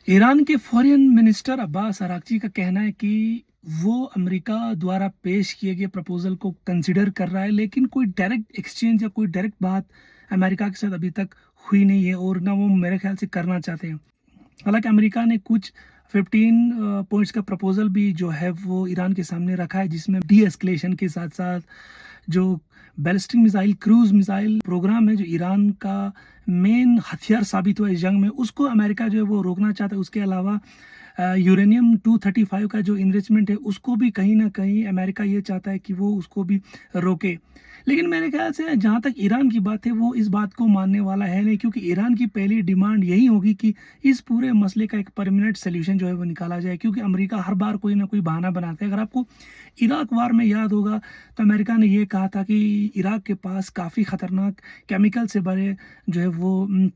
Iran के foreign minister Abbas Araghchi का कहना है कि वो अमेरिका द्वारा पेश किए गए प्रपोजल को कंसिडर कर रहा है, लेकिन कोई डायरेक्ट एक्सचेंज या कोई डायरेक्ट बात अमेरिका के साथ अभी तक हुई नहीं है और ना वो मेरे ख्याल से करना चाहते हैं। हालांकि अमेरिका ने कुछ 15 पॉइंट्स का प्रपोजल भी जो है वो ईरान के सामने रखा है, जिसमें डी एस्केलेशन के साथ साथ जो ballistic missile cruise missile programme है जो ईरान का मेन हथियार साबित हुआ इस जंग में, उसको अमेरिका जो है वो रोकना चाहता है। उसके अलावा यूरेनियम 235 का जो इनरिचमेंट है उसको भी कहीं ना कहीं अमेरिका ये चाहता है कि वो उसको भी रोके। लेकिन मेरे ख्याल से जहाँ तक ईरान की बात है वो इस बात को मानने वाला है नहीं, क्योंकि ईरान की पहली डिमांड यही होगी कि इस पूरे मसले का एक परमानेंट सोल्यूशन जो है वो निकाला जाए, क्योंकि अमेरिका हर बार कोई ना कोई बहाना बनाता है। अगर आपको इराक वार में याद होगा तो अमेरिका ने ये कहा था कि इराक के पास काफ़ी ख़तरनाक केमिकल से भरे जो है वो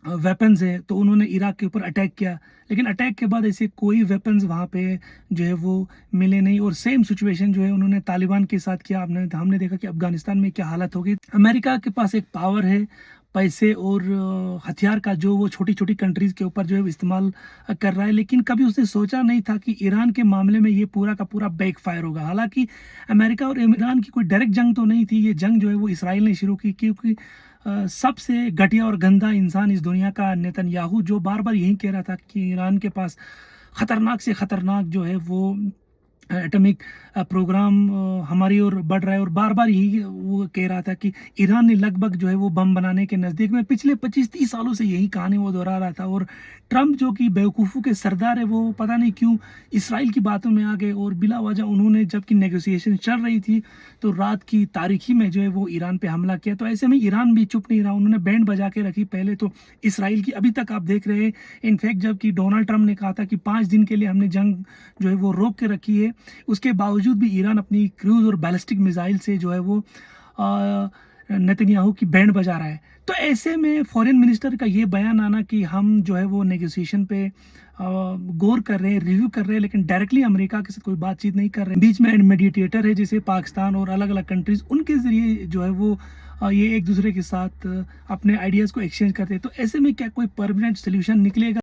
वेपन्स है, तो उन्होंने इराक के ऊपर अटैक किया। लेकिन अटैक के बाद ऐसे कोई वेपन्स वहाँ पे जो है वो मिले नहीं, और सेम सिचुएशन जो है उन्होंने तालिबान के साथ किया। हमने देखा कि अफगानिस्तान में क्या हालत हो गई। अमेरिका के पास एक पावर है, पैसे और हथियार का, जो वो छोटी छोटी कंट्रीज के ऊपर जो है इस्तेमाल कर रहा है। लेकिन कभी उसने सोचा नहीं था कि ईरान के मामले में ये पूरा का पूरा बैक फायर होगा। हालांकि अमेरिका और ईरान की कोई डायरेक्ट जंग तो नहीं थी, ये जंग जो है वो इसराइल ने शुरू की, क्योंकि सबसे घटिया और गंदा इंसान इस दुनिया का नेतन्याहू, जो बार बार यही कह रहा था कि ईरान के पास खतरनाक से खतरनाक जो है वो एटॉमिक प्रोग्राम हमारी ओर बढ़ रहा है, और बार बार यही वो कह रहा था कि ईरान ने लगभग जो है वो बम बनाने के नज़दीक में, पिछले 25-30 सालों से यही कहानी वो दोहरा रहा था। और ट्रम्प जो कि बेवकूफ़ों के सरदार है, वो पता नहीं क्यों इसराइल की बातों में आ गए, और बिला वजह उन्होंने, जबकि नेगोशिएशन चल रही थी, तो रात की तारीखी में जो है वो ईरान पे हमला किया। तो ऐसे में ईरान भी चुप नहीं रहा, उन्होंने बैंड बजा के रखी पहले तो इसराइल की, अभी तक आप देख रहे हैं। इनफैक्ट जबकि डोनाल्ड ट्रम्प ने कहा था कि 5 दिन के लिए हमने जंग जो है वो रोक के रखी है, उसके बावजूद भी ईरान अपनी क्रूज और बैलिस्टिक मिसाइल से जो है वो नेतन्याहू की बैंड बजा रहा है। तो ऐसे में फॉरेन मिनिस्टर का ये बयान आना कि हम जो है वो नेगोशिएशन पे गौर कर रहे हैं, रिव्यू कर रहे हैं, लेकिन डायरेक्टली अमेरिका के साथ कोई बातचीत नहीं कर रहे हैं। बीच में मेडिएटर है जैसे पाकिस्तान और अलग अलग कंट्रीज, उनके जरिए जो है वो ये एक दूसरे के साथ अपने आइडियाज़ को एक्सचेंज करते हैं। तो ऐसे में क्या कोई परमानेंट सोल्यूशन निकलेगा?